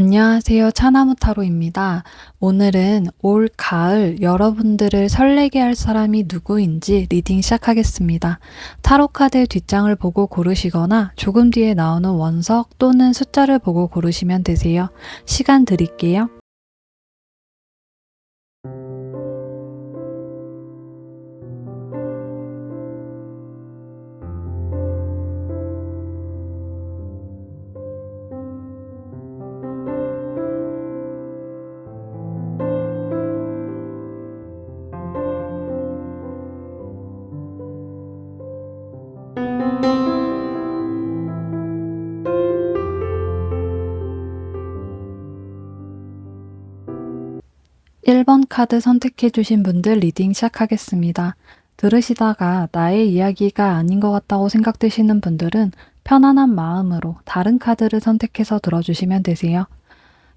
안녕하세요. 차나무 타로입니다. 오늘은 올 가을 여러분들을 설레게 할 사람이 누구인지 리딩 시작하겠습니다. 타로 카드의 뒷장을 보고 고르시거나 조금 뒤에 나오는 원석 또는 숫자를 보고 고르시면 되세요. 시간 드릴게요. 1번 카드 선택해주신 분들 리딩 시작하겠습니다. 들으시다가 나의 이야기가 아닌 것 같다고 생각되시는 분들은 편안한 마음으로 다른 카드를 선택해서 들어주시면 되세요.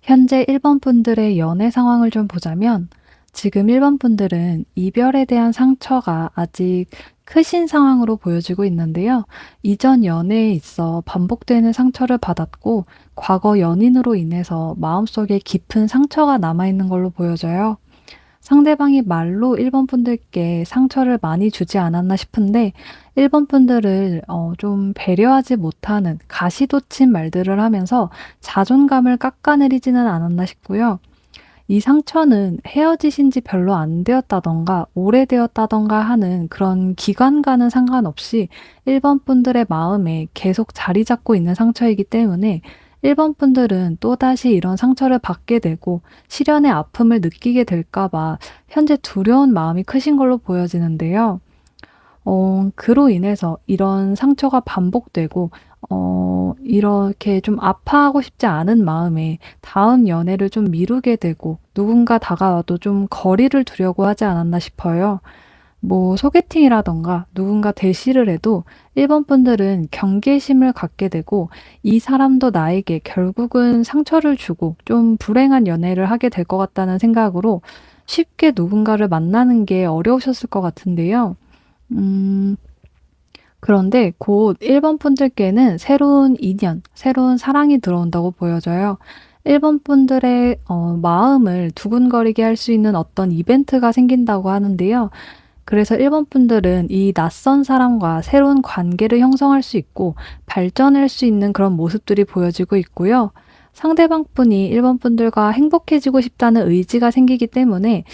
현재 1번 분들의 연애 상황을 좀 보자면 지금 1번 분들은 이별에 대한 상처가 아직 크신 상황으로 보여지고 있는데요. 이전 연애에 있어 반복되는 상처를 받았고 과거 연인으로 인해서 마음속에 깊은 상처가 남아있는 걸로 보여져요. 상대방이 말로 1번 분들께 상처를 많이 주지 않았나 싶은데 1번 분들을 좀 배려하지 못하는 가시돋친 말들을 하면서 자존감을 깎아내리지는 않았나 싶고요. 이 상처는 헤어지신 지 별로 안 되었다던가 오래되었다던가 하는 그런 기간과는 상관없이 1번 분들의 마음에 계속 자리 잡고 있는 상처이기 때문에 1번 분들은 또다시 이런 상처를 받게 되고 시련의 아픔을 느끼게 될까 봐 현재 두려운 마음이 크신 걸로 보여지는데요. 그로 인해서 이런 상처가 반복되고 이렇게 좀 아파하고 싶지 않은 마음에 다음 연애를 좀 미루게 되고 누군가 다가와도 좀 거리를 두려고 하지 않았나 싶어요. 뭐 소개팅이라던가 누군가 대시를 해도 1번 분들은 경계심을 갖게 되고 이 사람도 나에게 결국은 상처를 주고 좀 불행한 연애를 하게 될 것 같다는 생각으로 쉽게 누군가를 만나는 게 어려우셨을 것 같은데요. 음, 그런데 곧 1번 분들께는 새로운 인연, 새로운 사랑이 들어온다고 보여져요. 1번 분들의 마음을 두근거리게 할 수 있는 어떤 이벤트가 생긴다고 하는데요. 그래서 1번 분들은 이 낯선 사람과 새로운 관계를 형성할 수 있고 발전할 수 있는 그런 모습들이 보여지고 있고요. 상대방 분이 1번 분들과 행복해지고 싶다는 의지가 생기기 때문에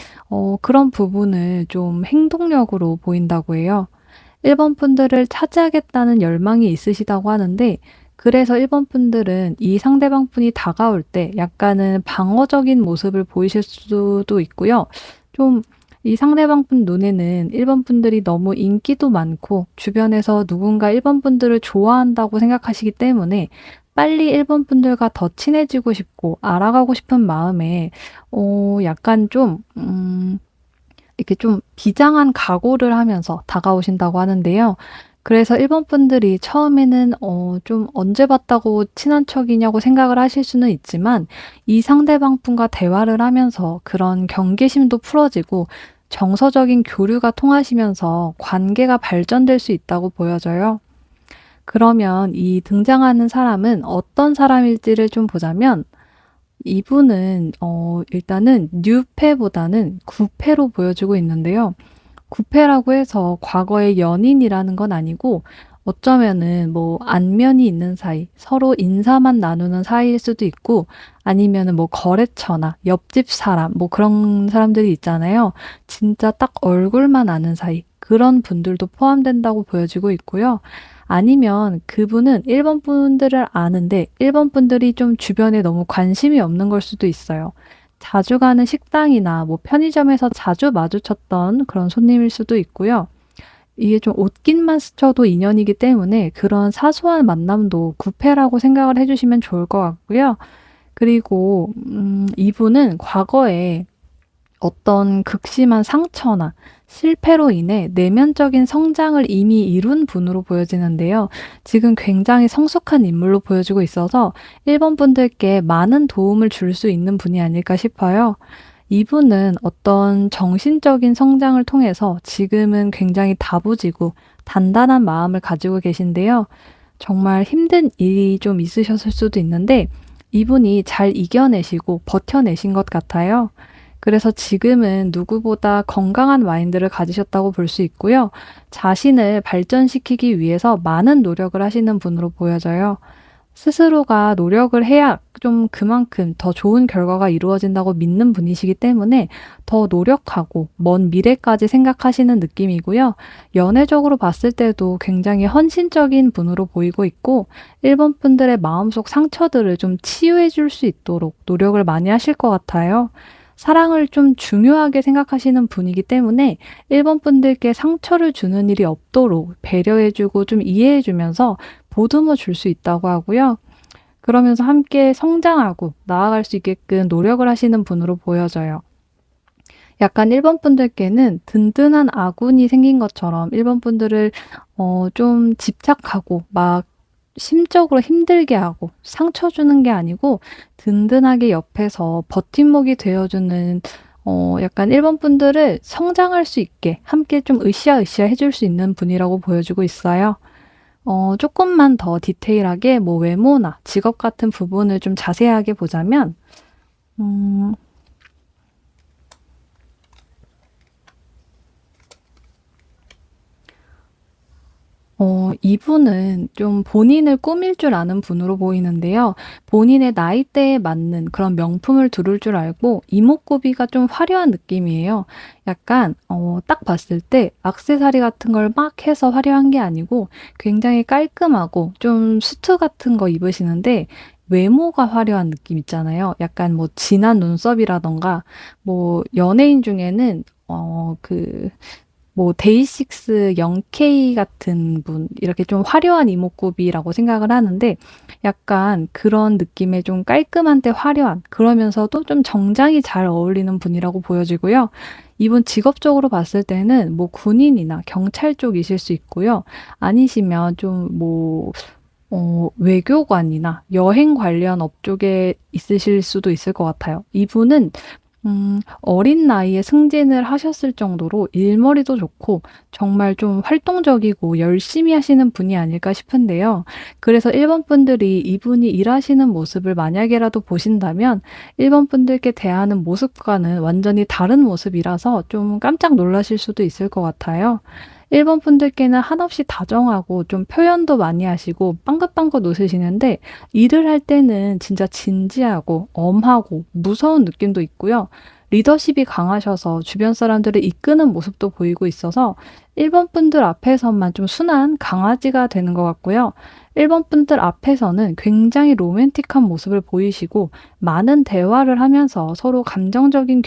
그런 부분을 좀 행동력으로 보인다고 해요. 1번 분들을 차지하겠다는 열망이 있으시다고 하는데 그래서 1번 분들은 이 상대방 분이 다가올 때 약간은 방어적인 모습을 보이실 수도 있고요. 좀 이 상대방 분 눈에는 1번 분들이 너무 인기도 많고 주변에서 누군가 1번 분들을 좋아한다고 생각하시기 때문에 빨리 1번 분들과 더 친해지고 싶고 알아가고 싶은 마음에 약간 좀 이렇게 좀 비장한 각오를 하면서 다가오신다고 하는데요. 그래서 1번 분들이 처음에는 좀 언제 봤다고 친한 척이냐고 생각을 하실 수는 있지만 이 상대방 분과 대화를 하면서 그런 경계심도 풀어지고 정서적인 교류가 통하시면서 관계가 발전될 수 있다고 보여져요. 그러면 이 등장하는 사람은 어떤 사람일지를 좀 보자면 이분은 일단은 뉴페보다는 구페로 보여지고 있는데요. 구패라고 해서 과거의 연인이라는 건 아니고 어쩌면은 뭐 안면이 있는 사이, 서로 인사만 나누는 사이일 수도 있고 아니면은 뭐 거래처나 옆집 사람, 뭐 그런 사람들이 있잖아요. 진짜 딱 얼굴만 아는 사이. 그런 분들도 포함된다고 보여지고 있고요. 아니면 그분은 1번 분들을 아는데 1번 분들이 좀 주변에 너무 관심이 없는 걸 수도 있어요. 자주 가는 식당이나 뭐 편의점에서 자주 마주쳤던 그런 손님일 수도 있고요. 이게 좀 옷깃만 스쳐도 인연이기 때문에 그런 사소한 만남도 구패라고 생각을 해주시면 좋을 것 같고요. 그리고 이분은 과거에 어떤 극심한 상처나 실패로 인해 내면적인 성장을 이미 이룬 분으로 보여지는데요. 지금 굉장히 성숙한 인물로 보여지고 있어서 1번 분들께 많은 도움을 줄 수 있는 분이 아닐까 싶어요. 이분은 어떤 정신적인 성장을 통해서 지금은 굉장히 다부지고 단단한 마음을 가지고 계신데요. 정말 힘든 일이 좀 있으셨을 수도 있는데 이분이 잘 이겨내시고 버텨내신 것 같아요. 그래서 지금은 누구보다 건강한 마인드를 가지셨다고 볼 수 있고요. 자신을 발전시키기 위해서 많은 노력을 하시는 분으로 보여져요. 스스로가 노력을 해야 좀 그만큼 더 좋은 결과가 이루어진다고 믿는 분이시기 때문에 더 노력하고 먼 미래까지 생각하시는 느낌이고요. 연애적으로 봤을 때도 굉장히 헌신적인 분으로 보이고 있고, 일본 분들의 마음속 상처들을 좀 치유해 줄 수 있도록 노력을 많이 하실 것 같아요. 사랑을 좀 중요하게 생각하시는 분이기 때문에 일본 분들께 상처를 주는 일이 없도록 배려해 주고 좀 이해해 주면서 보듬어 줄 수 있다고 하고요. 그러면서 함께 성장하고 나아갈 수 있게끔 노력을 하시는 분으로 보여져요. 약간 일본 분들께는 든든한 아군이 생긴 것처럼 일본 분들을 좀 집착하고 막 심적으로 힘들게 하고 상처 주는 게 아니고 든든하게 옆에서 버팀목이 되어 주는, 약간 일본 분들을 성장할 수 있게 함께 좀 으쌰으쌰 해줄 수 있는 분이라고 보여주고 있어요. 쪼끔만 더 디테일하게 뭐 외모나 직업 같은 부분을 좀 자세하게 보자면, 음 이분은 좀 본인을 꾸밀 줄 아는 분으로 보이는데요. 본인의 나이대에 맞는 그런 명품을 두를 줄 알고 이목구비가 좀 화려한 느낌이에요. 약간 딱 봤을 때 액세서리 같은 걸 막 해서 화려한 게 아니고 굉장히 깔끔하고 좀 수트 같은 거 입으시는데 외모가 화려한 느낌 있잖아요. 약간 뭐 진한 눈썹이라든가, 뭐 연예인 중에는 뭐 데이식스 영케이 같은 분, 이렇게 좀 화려한 이목구비라고 생각을 하는데, 약간 그런 느낌의 좀 깔끔한데 화려한, 그러면서도 좀 정장이 잘 어울리는 분이라고 보여지고요. 이분 직업적으로 봤을 때는 뭐 군인이나 경찰 쪽이실 수 있고요. 아니시면 좀 뭐 외교관이나 여행 관련 업쪽에 있으실 수도 있을 것 같아요. 이분은 어린 나이에 승진을 하셨을 정도로 일머리도 좋고 정말 좀 활동적이고 열심히 하시는 분이 아닐까 싶은데요. 그래서 일본 분들이 이분이 일하시는 모습을 만약에라도 보신다면 일본 분들께 대하는 모습과는 완전히 다른 모습이라서 좀 깜짝 놀라실 수도 있을 것 같아요. 일본 분들께는 한없이 다정하고 좀 표현도 많이 하시고 빵긋빵긋 웃으시는데, 일을 할 때는 진짜 진지하고 엄하고 무서운 느낌도 있고요. 리더십이 강하셔서 주변 사람들을 이끄는 모습도 보이고 있어서 일본 분들 앞에서만 좀 순한 강아지가 되는 것 같고요. 일본 분들 앞에서는 굉장히 로맨틱한 모습을 보이시고 많은 대화를 하면서 서로 감정적인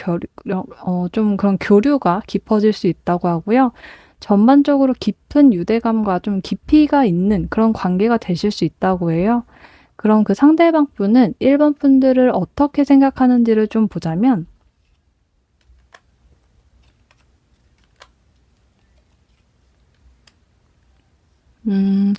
좀 그런 교류가 깊어질 수 있다고 하고요. 전반적으로 깊은 유대감과 좀 깊이가 있는 그런 관계가 되실 수 있다고 해요. 그럼 그 상대방 분은 일본 분들을 어떻게 생각하는지를 좀 보자면, 음,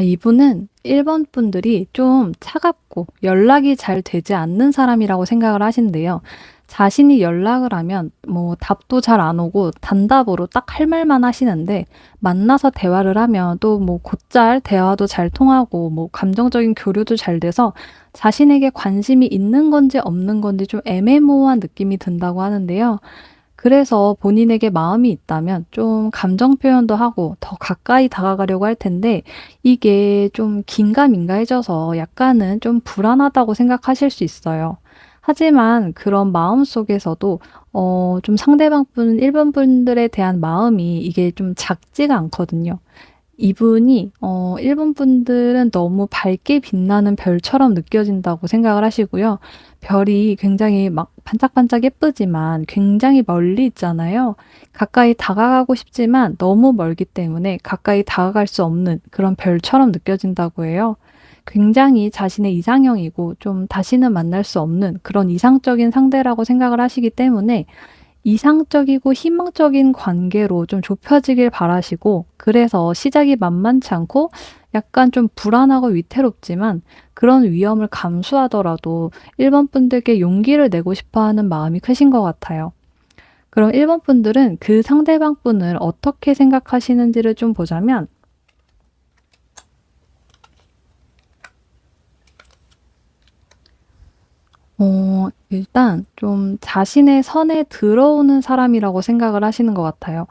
이분은 일본 분들이 좀 차갑고 연락이 잘 되지 않는 사람이라고 생각을 하신대요. 자신이 연락을 하면 뭐 답도 잘 안 오고 단답으로 딱 할 말만 하시는데, 만나서 대화를 하면 또 뭐 곧잘 대화도 잘 통하고 뭐 감정적인 교류도 잘 돼서 자신에게 관심이 있는 건지 없는 건지 좀 애매모호한 느낌이 든다고 하는데요. 그래서 본인에게 마음이 있다면 좀 감정 표현도 하고 더 가까이 다가가려고 할 텐데, 이게 좀 긴가민가해져서 약간은 좀 불안하다고 생각하실 수 있어요. 하지만 그런 마음속에서도 좀 상대방 분 일본 분들에 대한 마음이 이게 좀 작지가 않거든요. 이분이 일본 분들은 너무 밝게 빛나는 별처럼 느껴진다고 생각을 하시고요. 별이 굉장히 막 반짝반짝 예쁘지만 굉장히 멀리 있잖아요. 가까이 다가가고 싶지만 너무 멀기 때문에 가까이 다가갈 수 없는 그런 별처럼 느껴진다고 해요. 굉장히 자신의 이상형이고 좀 다시는 만날 수 없는 그런 이상적인 상대라고 생각을 하시기 때문에 이상적이고 희망적인 관계로 좀 좁혀지길 바라시고, 그래서 시작이 만만치 않고 약간 좀 불안하고 위태롭지만 그런 위험을 감수하더라도 일본 분들께 용기를 내고 싶어 하는 마음이 크신 것 같아요. 그럼 일본 분들은 그 상대방 분을 어떻게 생각하시는지를 좀 보자면, 일단 좀 자신의 선에 들어오는 사람이라고 생각을 하시는 것 같아요.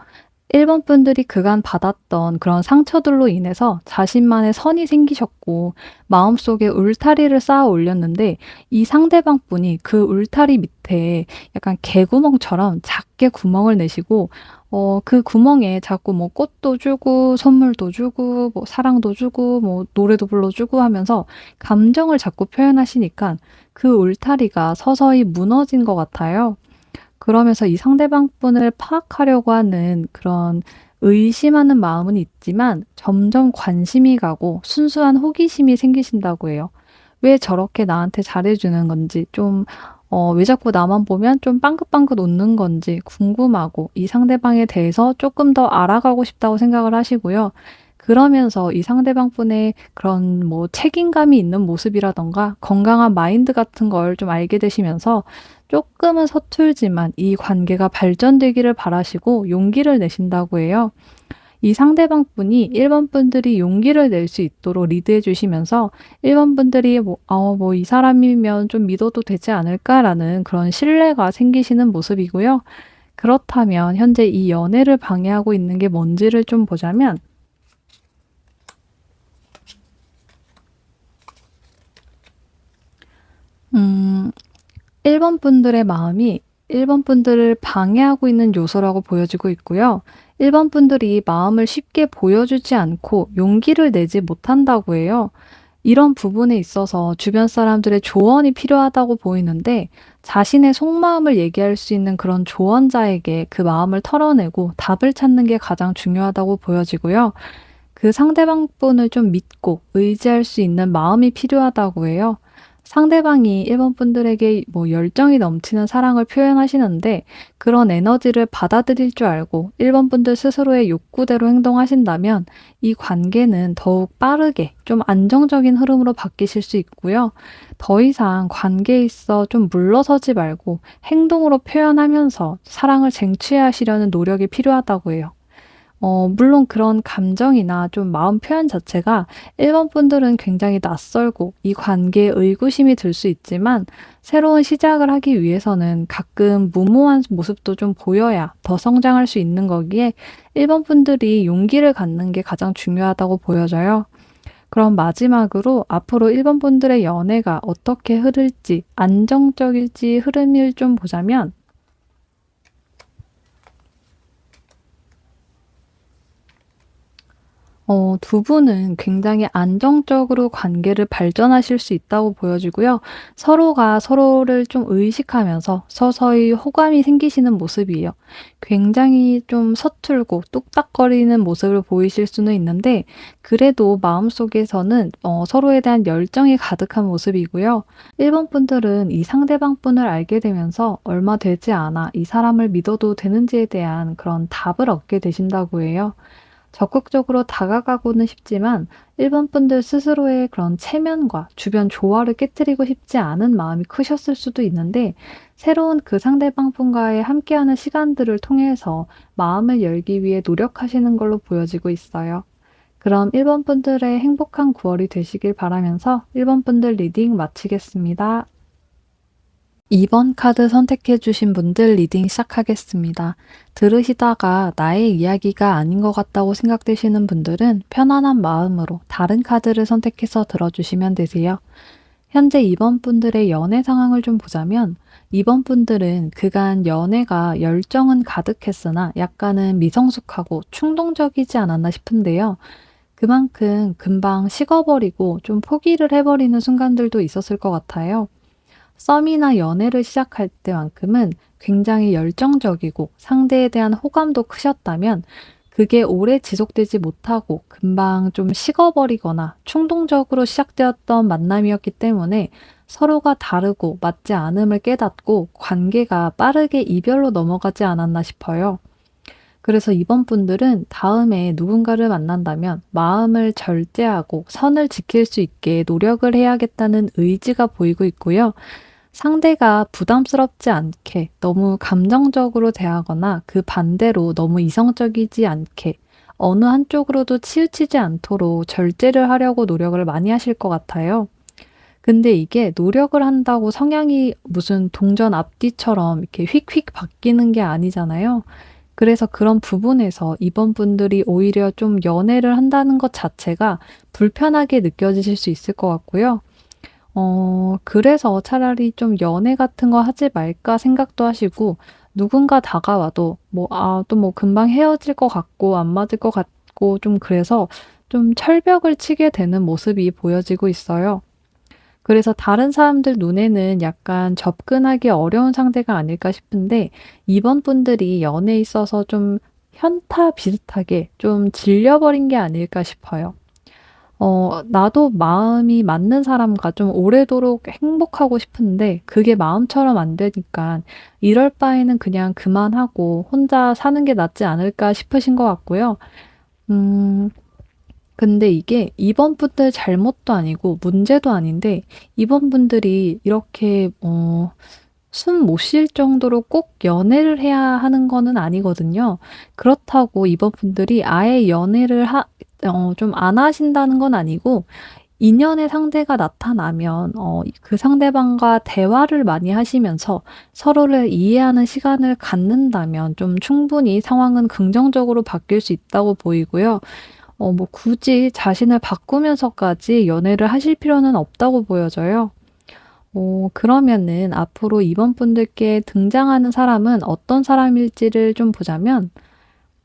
일본 분들이 그간 받았던 그런 상처들로 인해서 자신만의 선이 생기셨고 마음속에 울타리를 쌓아 올렸는데 이 상대방 분이 그 울타리 밑에 약간 개구멍처럼 작게 구멍을 내시고 그 구멍에 자꾸 뭐 꽃도 주고 선물도 주고 뭐 사랑도 주고 뭐 노래도 불러주고 하면서 감정을 자꾸 표현하시니까 그 울타리가 서서히 무너진 것 같아요. 그러면서 이 상대방 분을 파악하려고 하는 그런 의심하는 마음은 있지만 점점 관심이 가고 순수한 호기심이 생기신다고 해요. 왜 저렇게 나한테 잘해 주는 건지 좀 왜 자꾸 나만 보면 좀 빵긋빵긋 웃는 건지 궁금하고 이 상대방에 대해서 조금 더 알아가고 싶다고 생각을 하시고요. 그러면서 이 상대방 분의 그런 뭐 책임감이 있는 모습이라든가 건강한 마인드 같은 걸 좀 알게 되시면서 조금은 서툴지만 이 관계가 발전되기를 바라시고 용기를 내신다고 해요. 이 상대방 분이 일본 분들이 용기를 낼 수 있도록 리드해 주시면서 일본 분들이 뭐 '뭐 이 사람이면 좀 믿어도 되지 않을까.'라는 그런 신뢰가 생기시는 모습이고요. 그렇다면 현재 이 연애를 방해하고 있는 게 뭔지를 좀 보자면 음 일본 분들의 마음이 일본 분들을 방해하고 있는 요소라고 보여지고 있고요. 일본 분들이 마음을 쉽게 보여주지 않고 용기를 내지 못한다고 해요. 이런 부분에 있어서 주변 사람들의 조언이 필요하다고 보이는데 자신의 속마음을 얘기할 수 있는 그런 조언자에게 그 마음을 털어내고 답을 찾는 게 가장 중요하다고 보여지고요. 그 상대방 분을 좀 믿고 의지할 수 있는 마음이 필요하다고 해요. 상대방이 일본 분들에게 뭐 열정이 넘치는 사랑을 표현하시는데 그런 에너지를 받아들일 줄 알고 일본 분들 스스로의 욕구대로 행동하신다면 이 관계는 더욱 빠르게 좀 안정적인 흐름으로 바뀌실 수 있고요. 더 이상 관계에 있어 좀 물러서지 말고 행동으로 표현하면서 사랑을 쟁취하시려는 노력이 필요하다고 해요. 물론 그런 감정이나 좀 마음 표현 자체가 일본 분들은 굉장히 낯설고 이 관계에 의구심이 들 수 있지만 새로운 시작을 하기 위해서는 가끔 무모한 모습도 좀 보여야 더 성장할 수 있는 거기에 일본 분들이 용기를 갖는 게 가장 중요하다고 보여져요. 그럼 마지막으로 앞으로 일본 분들의 연애가 어떻게 흐를지 안정적일지 흐름을 좀 보자면 두 분은 굉장히 안정적으로 관계를 발전하실 수 있다고 보여지고요. 서로가 서로를 좀 의식하면서 서서히 호감이 생기시는 모습이에요. 굉장히 좀 서툴고 뚝딱거리는 모습을 보이실 수는 있는데 그래도 마음속에서는 서로에 대한 열정이 가득한 모습이고요. 일본 분들은 이 상대방 분을 알게 되면서 얼마 되지 않아 이 사람을 믿어도 되는지에 대한 그런 답을 얻게 되신다고 해요. 적극적으로 다가가고는 싶지만 일본 분들 스스로의 그런 체면과 주변 조화를 깨뜨리고 싶지 않은 마음이 크셨을 수도 있는데 새로운 그 상대방 분과의 함께하는 시간들을 통해서 마음을 열기 위해 노력하시는 걸로 보여지고 있어요. 그럼 일본 분들의 행복한 9월이 되시길 바라면서 일본 분들 리딩 마치겠습니다. 2번 카드 선택해 주신 분들 리딩 시작하겠습니다. 들으시다가 나의 이야기가 아닌 것 같다고 생각되시는 분들은 편안한 마음으로 다른 카드를 선택해서 들어주시면 되세요. 현재 2번 분들의 연애 상황을 좀 보자면 2번 분들은 그간 연애가 열정은 가득했으나 약간은 미성숙하고 충동적이지 않았나 싶은데요. 그만큼 금방 식어버리고 좀 포기를 해버리는 순간들도 있었을 것 같아요. 썸이나 연애를 시작할 때만큼은 굉장히 열정적이고 상대에 대한 호감도 크셨다면 그게 오래 지속되지 못하고 금방 좀 식어버리거나 충동적으로 시작되었던 만남이었기 때문에 서로가 다르고 맞지 않음을 깨닫고 관계가 빠르게 이별로 넘어가지 않았나 싶어요. 그래서 이번 분들은 다음에 누군가를 만난다면 마음을 절제하고 선을 지킬 수 있게 노력을 해야겠다는 의지가 보이고 있고요. 상대가 부담스럽지 않게 너무 감정적으로 대하거나 그 반대로 너무 이성적이지 않게 어느 한쪽으로도 치우치지 않도록 절제를 하려고 노력을 많이 하실 것 같아요. 근데 이게 노력을 한다고 성향이 무슨 동전 앞뒤처럼 이렇게 휙휙 바뀌는 게 아니잖아요. 그래서 그런 부분에서 이번 분들이 오히려 좀 연애를 한다는 것 자체가 불편하게 느껴지실 수 있을 것 같고요. 그래서 차라리 좀 '연애 같은 거 하지 말까.' 생각도 하시고, 누군가 다가와도 또 뭐 금방 헤어질 것 같고 안 맞을 것 같고 좀 그래서 좀 철벽을 치게 되는 모습이 보여지고 있어요. 그래서 다른 사람들 눈에는 약간 접근하기 어려운 상대가 아닐까 싶은데, 이번 분들이 연애에 있어서 좀 현타 비슷하게 좀 질려 버린 게 아닐까 싶어요. 나도 마음이 맞는 사람과 좀 오래도록 행복하고 싶은데 그게 마음처럼 안 되니까 '이럴 바에는 그냥 그만하고 혼자 사는 게 낫지 않을까.' 싶으신 것 같고요. 음 근데 이게 이번 분들 잘못도 아니고 문제도 아닌데, 이번 분들이 이렇게 숨 못 쉴 정도로 꼭 연애를 해야 하는 거는 아니거든요. 그렇다고 이번 분들이 아예 연애를 좀 안 하신다는 건 아니고, 인연의 상대가 나타나면 그 상대방과 대화를 많이 하시면서 서로를 이해하는 시간을 갖는다면 좀 충분히 상황은 긍정적으로 바뀔 수 있다고 보이고요. 뭐 굳이 자신을 바꾸면서까지 연애를 하실 필요는 없다고 보여져요. 그러면은 앞으로 이번 분들께 등장하는 사람은 어떤 사람일지를 좀 보자면,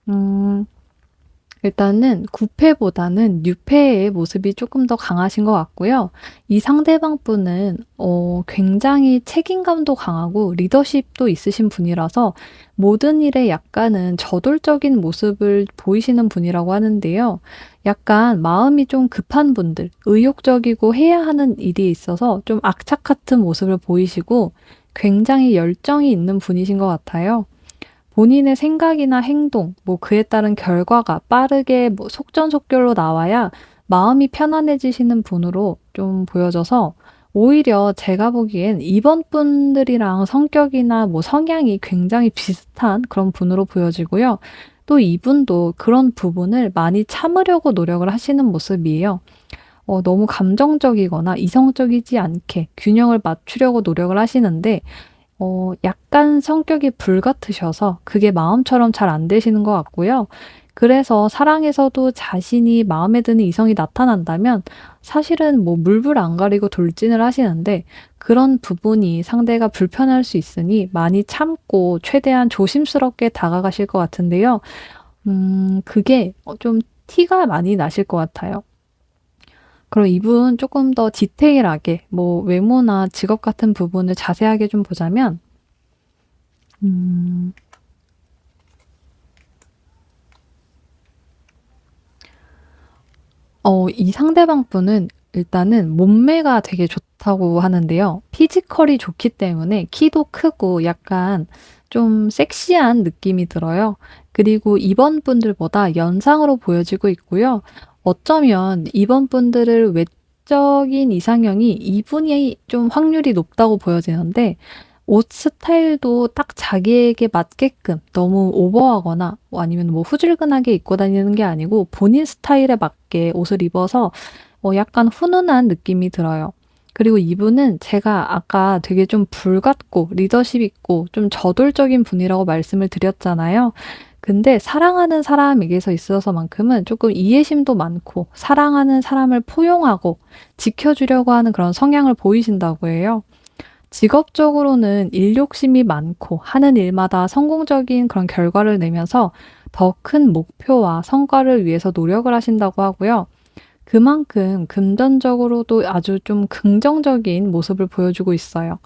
음 일단은 구패보다는 뉴패의 모습이 조금 더 강하신 것 같고요. 이 상대방 분은 굉장히 책임감도 강하고 리더십도 있으신 분이라서 모든 일에 약간은 저돌적인 모습을 보이시는 분이라고 하는데요. 약간 마음이 좀 급한 분들, 의욕적이고 해야 하는 일이 있어서 좀 악착 같은 모습을 보이시고 굉장히 열정이 있는 분이신 것 같아요. 본인의 생각이나 행동, 그에 따른 결과가 빠르게 속전속결로 나와야 마음이 편안해지시는 분으로 좀 보여져서, 오히려 제가 보기엔 이번 분들이랑 성격이나 성향이 굉장히 비슷한 그런 분으로 보여지고요. 또 이분도 그런 부분을 많이 참으려고 노력을 하시는 모습이에요. 너무 감정적이거나 이성적이지 않게 균형을 맞추려고 노력을 하시는데, 약간 성격이 불같으셔서 그게 마음처럼 잘 안 되시는 것 같고요. 그래서 사랑에서도 자신이 마음에 드는 이성이 나타난다면 사실은 물불 안 가리고 돌진을 하시는데, 그런 부분이 상대가 불편할 수 있으니 많이 참고 최대한 조심스럽게 다가가실 것 같은데요. 그게 좀 티가 많이 나실 것 같아요. 그럼 이분 조금 더 디테일하게 외모나 직업 같은 부분을 자세하게 좀 보자면, 음. 이 상대방 분은 일단은 몸매가 되게 좋다고 하는데요. 피지컬이 좋기 때문에 키도 크고 약간 좀 섹시한 느낌이 들어요. 그리고 이번 분들보다 연상으로 보여지고 있고요. 어쩌면 이번 분들을 외적인 이상형이 이분이 좀 확률이 높다고 보여지는데, 옷 스타일도 딱 자기에게 맞게끔 너무 오버하거나 아니면 후줄근하게 입고 다니는 게 아니고 본인 스타일에 맞게 옷을 입어서 약간 훈훈한 느낌이 들어요. 그리고 이분은 제가 아까 되게 좀 불같고 리더십 있고 좀 저돌적인 분이라고 말씀을 드렸잖아요. 근데 사랑하는 사람에게서 있어서만큼은 조금 이해심도 많고 사랑하는 사람을 포용하고 지켜주려고 하는 그런 성향을 보이신다고 해요. 직업적으로는 일 욕심이 많고 하는 일마다 성공적인 그런 결과를 내면서 더 큰 목표와 성과를 위해서 노력을 하신다고 하고요. 그만큼 금전적으로도 아주 좀 긍정적인 모습을 보여주고 있어요.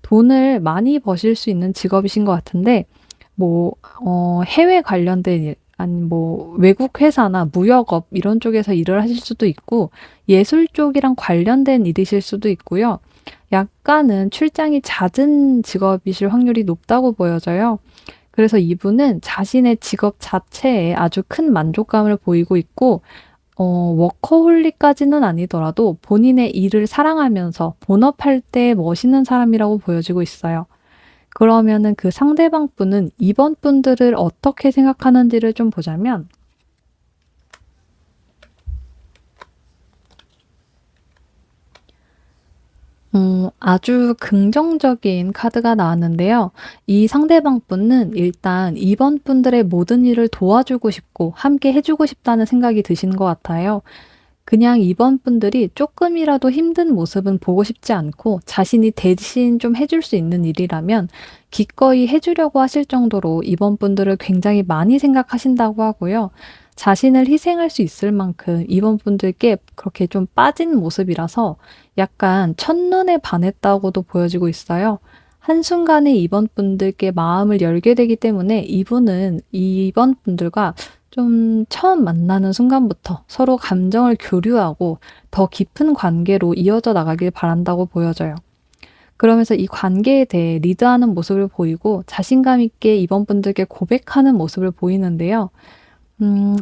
돈을 많이 버실 수 있는 직업이신 것 같은데, 해외 관련된 일, 아니면 외국 회사나 무역업 이런 쪽에서 일을 하실 수도 있고, 예술 쪽이랑 관련된 일이실 수도 있고요. 약간은 출장이 잦은 직업이실 확률이 높다고 보여져요. 그래서 이분은 자신의 직업 자체에 아주 큰 만족감을 보이고 있고, 워커홀릭까지는 아니더라도 본인의 일을 사랑하면서 본업할 때 멋있는 사람이라고 보여지고 있어요. 그러면은 그 상대방 분은 이번 분들을 어떻게 생각하는지를 좀 보자면, 아주 긍정적인 카드가 나왔는데요. 이 상대방 분은 일단 이번 분들의 모든 일을 도와주고 싶고 함께 해 주고 싶다는 생각이 드시는 것 같아요. 그냥 이번 분들이 조금이라도 힘든 모습은 보고 싶지 않고 자신이 대신 좀 해줄 수 있는 일이라면 기꺼이 해 주려고 하실 정도로 이번 분들을 굉장히 많이 생각하신다고 하고요. 자신을 희생할 수 있을 만큼 이번 분들께 그렇게 좀 빠진 모습이라서 약간 첫눈에 반했다고도 보여지고 있어요. 한순간에 이번 분들께 마음을 열게 되기 때문에 이분은 이번 분들과 좀 처음 만나는 순간부터 서로 감정을 교류하고 더 깊은 관계로 이어져 나가길 바란다고 보여져요. 그러면서 이 관계에 대해 리드하는 모습을 보이고 자신감 있게 이번 분들께 고백하는 모습을 보이는데요.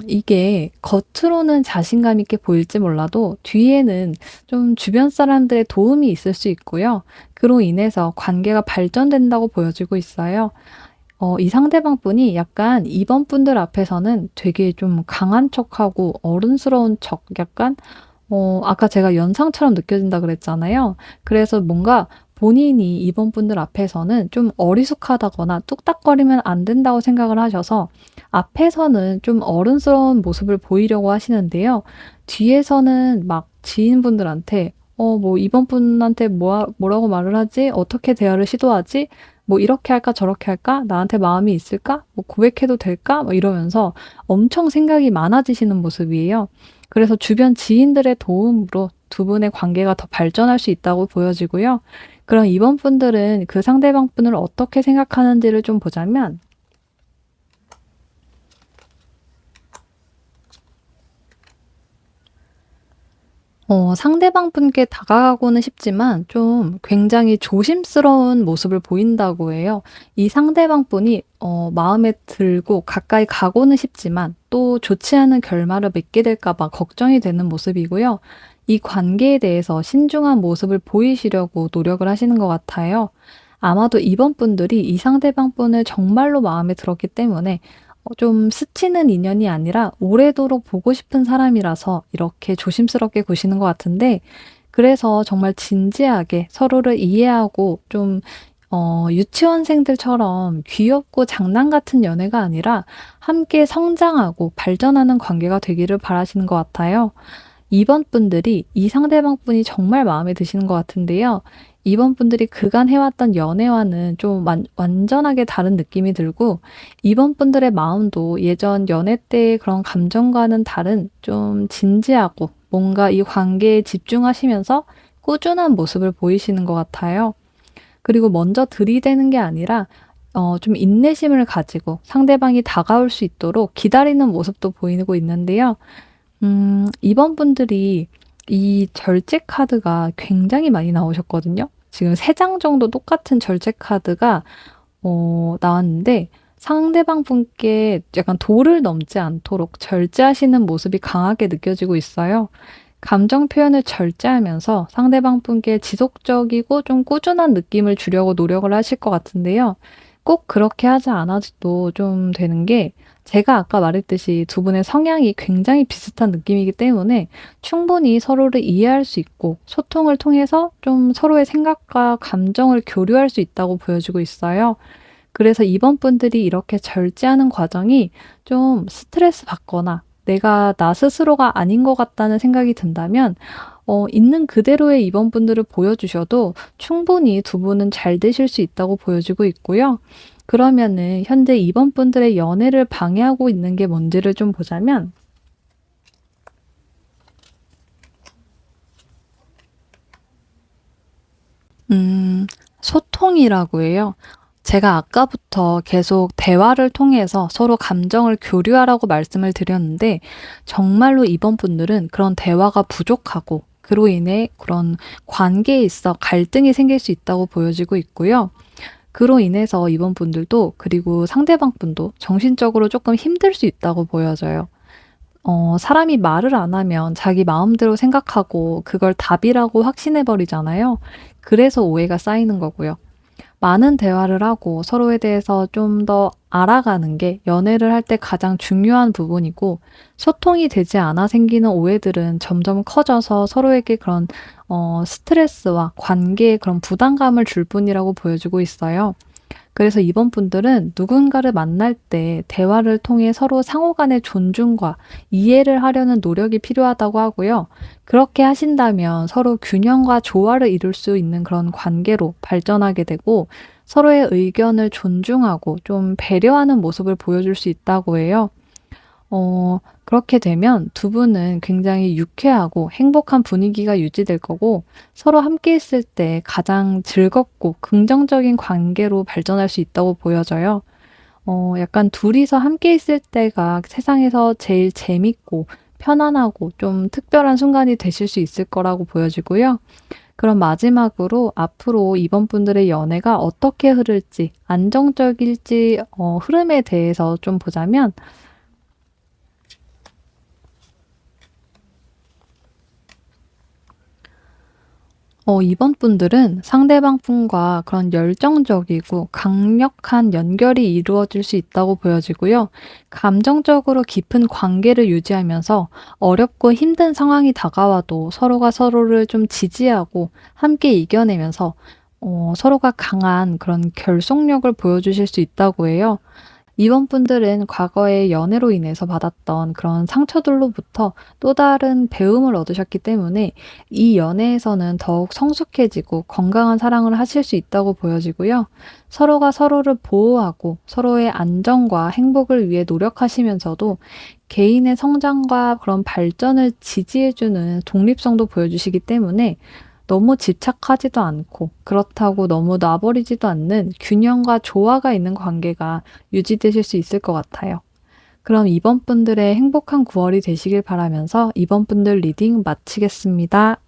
이게 겉으로는 자신감 있게 보일지 몰라도 뒤에는 좀 주변 사람들의 도움이 있을 수 있고요. 그로 인해서 관계가 발전된다고 보여지고 있어요. 이 상대방 분이 약간 이번 분들 앞에서는 되게 좀 강한 척하고 어른스러운 척 약간 아까 제가 연상처럼 느껴진다 그랬잖아요. 그래서 뭔가 본인이 이번 분들 앞에서는 좀 어리숙하다거나 뚝딱거리면 안 된다고 생각을 하셔서 앞에서는 좀 어른스러운 모습을 보이려고 하시는데요. 뒤에서는 막 지인분들한테 뭐 "이번 분한테 뭐라고 말을 하지? 어떻게 대화를 시도하지? 뭐 이렇게 할까 저렇게 할까? 나한테 마음이 있을까? 뭐 고백해도 될까?" 뭐 이러면서 엄청 생각이 많아지시는 모습이에요. 그래서 주변 지인들의 도움으로 두 분의 관계가 더 발전할 수 있다고 보여지고요. 그럼 이번 분들은 그 상대방 분을 어떻게 생각하는지를 좀 보자면 상대방 분께 다가가고는 싶지만 좀 굉장히 조심스러운 모습을 보인다고 해요. 이 상대방 분이 마음에 들고 가까이 가고는 싶지만 또 좋지 않은 결말을 맺게 될까 봐 걱정이 되는 모습이고요. 이 관계에 대해서 신중한 모습을 보이시려고 노력을 하시는 것 같아요. 아마도 이번 분들이 이 상대방 분을 정말로 마음에 들었기 때문에 좀 스치는 인연이 아니라 오래도록 보고 싶은 사람이라서 이렇게 조심스럽게 구시는 것 같은데 그래서 정말 진지하게 서로를 이해하고 좀 유치원생들처럼 귀엽고 장난 같은 연애가 아니라 함께 성장하고 발전하는 관계가 되기를 바라시는 것 같아요. 이번 분들이 이 상대방 분이 정말 마음에 드시는 것 같은데요. 이번 분들이 그간 해왔던 연애와는 좀 완전하게 다른 느낌이 들고 이번 분들의 마음도 예전 연애 때의 그런 감정과는 다른 좀 진지하고 뭔가 이 관계에 집중하시면서 꾸준한 모습을 보이시는 것 같아요. 그리고 먼저 들이대는 게 아니라 좀 인내심을 가지고 상대방이 다가올 수 있도록 기다리는 모습도 보이고 있는데요. 이번 분들이 이 절제 카드가 굉장히 많이 나오셨거든요. 지금 3장 정도 똑같은 절제 카드가 나왔는데 상대방 분께 약간 도를 넘지 않도록 절제하시는 모습이 강하게 느껴지고 있어요. 감정 표현을 절제하면서 상대방 분께 지속적이고 좀 꾸준한 느낌을 주려고 노력을 하실 것 같은데요. 꼭 그렇게 하지 않아도 좀 되는 게 제가 아까 말했듯이 두 분의 성향이 굉장히 비슷한 느낌이기 때문에 충분히 서로를 이해할 수 있고 소통을 통해서 좀 서로의 생각과 감정을 교류할 수 있다고 보여지고 있어요. 그래서 이번 분들이 이렇게 절제하는 과정이 좀 스트레스 받거나 내가 나 스스로가 아닌 것 같다는 생각이 든다면 있는 그대로의 이번 분들을 보여주셔도 충분히 두 분은 잘 되실 수 있다고 보여지고 있고요. 그러면은 현재 이번 분들의 연애를 방해하고 있는 게 뭔지를 좀 보자면 소통이라고 해요. 제가 아까부터 계속 대화를 통해서 서로 감정을 교류하라고 말씀을 드렸는데 정말로 이번 분들은 그런 대화가 부족하고 그로 인해 그런 관계에 있어 갈등이 생길 수 있다고 보여지고 있고요. 그로 인해서 이번 분들도 그리고 상대방 분도 정신적으로 조금 힘들 수 있다고 보여져요. 사람이 말을 안 하면 자기 마음대로 생각하고 그걸 답이라고 확신해 버리잖아요. 그래서 오해가 쌓이는 거고요. 많은 대화를 하고 서로에 대해서 좀 더 알아가는 게 연애를 할 때 가장 중요한 부분이고, 소통이 되지 않아 생기는 오해들은 점점 커져서 서로에게 그런 스트레스와 관계에 그런 부담감을 줄 뿐이라고 보여주고 있어요. 그래서 이번 분들은 누군가를 만날 때 대화를 통해 서로 상호 간의 존중과 이해를 하려는 노력이 필요하다고 하고요. 그렇게 하신다면 서로 균형과 조화를 이룰 수 있는 그런 관계로 발전하게 되고, 서로의 의견을 존중하고 좀 배려하는 모습을 보여줄 수 있다고 해요. 그렇게 되면 두 분은 굉장히 유쾌하고 행복한 분위기가 유지될 거고, 서로 함께 있을 때 가장 즐겁고 긍정적인 관계로 발전할 수 있다고 보여져요. 약간 둘이서 함께 있을 때가 세상에서 제일 재밌고 편안하고 좀 특별한 순간이 되실 수 있을 거라고 보여지고요. 그럼 마지막으로 앞으로 이번 분들의 연애가 어떻게 흐를지, 안정적일지 흐름에 대해서 좀 보자면, 이번 분들은 상대방 분과 그런 열정적이고 강력한 연결이 이루어질 수 있다고 보여지고요. 감정적으로 깊은 관계를 유지하면서 어렵고 힘든 상황이 다가와도 서로가 서로를 좀 지지하고 함께 이겨내면서 서로가 강한 그런 결속력을 보여주실 수 있다고 해요. 이번 분들은 과거의 연애로 인해서 받았던 그런 상처들로부터 또 다른 배움을 얻으셨기 때문에 이 연애에서는 더욱 성숙해지고 건강한 사랑을 하실 수 있다고 보여지고요. 서로가 서로를 보호하고 서로의 안정과 행복을 위해 노력하시면서도 개인의 성장과 그런 발전을 지지해주는 독립성도 보여주시기 때문에 너무 집착하지도 않고 그렇다고 너무 놔버리지도 않는 균형과 조화가 있는 관계가 유지되실 수 있을 것 같아요. 그럼 이번 분들의 행복한 9월이 되시길 바라면서 이번 분들 리딩 마치겠습니다.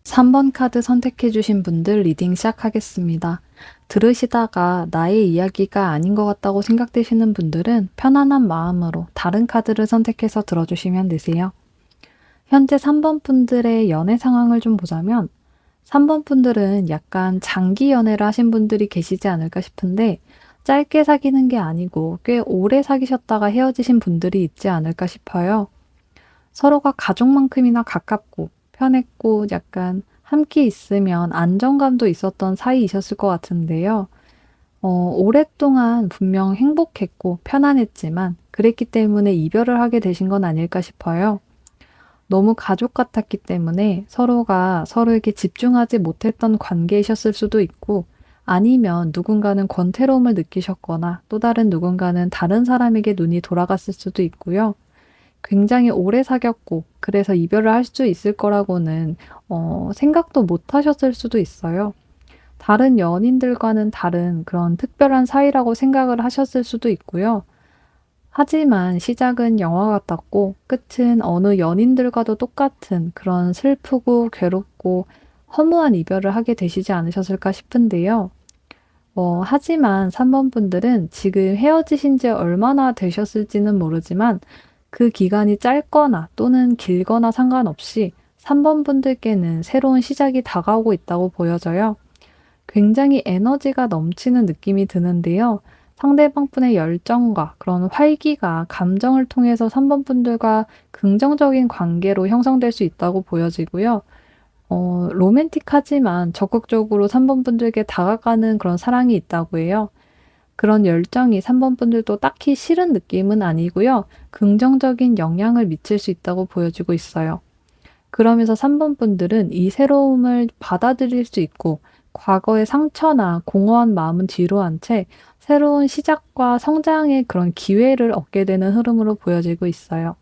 3번 카드 선택해 주신 분들 리딩 시작하겠습니다. 들으시다가 나의 이야기가 아닌 것 같다고 생각되시는 분들은 편안한 마음으로 다른 카드를 선택해서 들어주시면 되세요. 현재 3번 분들의 연애 상황을 좀 보자면, 3번 분들은 약간 장기 연애를 하신 분들이 계시지 않을까 싶은데, 짧게 사귀는 게 아니고 꽤 오래 사귀셨다가 헤어지신 분들이 있지 않을까 싶어요. 서로가 가족만큼이나 가깝고 편했고 약간 함께 있으면 안정감도 있었던 사이이셨을 것 같은데요. 오랫동안 분명 행복했고 편안했지만 그랬기 때문에 이별을 하게 되신 건 아닐까 싶어요. 너무 가족 같았기 때문에 서로가 서로에게 집중하지 못했던 관계이셨을 수도 있고, 아니면 누군가는 권태로움을 느끼셨거나 또 다른 누군가는 다른 사람에게 눈이 돌아갔을 수도 있고요. 굉장히 오래 사귀었고 그래서 이별을 할 수 있을 거라고는 생각도 못 하셨을 수도 있어요. 다른 연인들과는 다른 그런 특별한 사이라고 생각을 하셨을 수도 있고요. 하지만 시작은 영화 같았고 끝은 어느 연인들과도 똑같은 그런 슬프고 괴롭고 허무한 이별을 하게 되시지 않으셨을까 싶은데요. 하지만 3번 분들은 지금 헤어지신 지 얼마나 되셨을지는 모르지만 그 기간이 짧거나 또는 길거나 상관없이 3번 분들께는 새로운 시작이 다가오고 있다고 보여져요. 굉장히 에너지가 넘치는 느낌이 드는데요. 상대방 분의 열정과 그런 활기가 감정을 통해서 3번 분들과 긍정적인 관계로 형성될 수 있다고 보여지고요. 로맨틱하지만 적극적으로 3번 분들께 다가가는 그런 사랑이 있다고 해요. 그런 열정이 3번 분들도 딱히 싫은 느낌은 아니고요. 긍정적인 영향을 미칠 수 있다고 보여지고 있어요. 그러면서 3번 분들은 이 새로움을 받아들일 수 있고 과거의 상처나 공허한 마음은 뒤로 한 채 새로운 시작과 성장의 그런 기회를 얻게 되는 흐름으로 보여지고 있어요.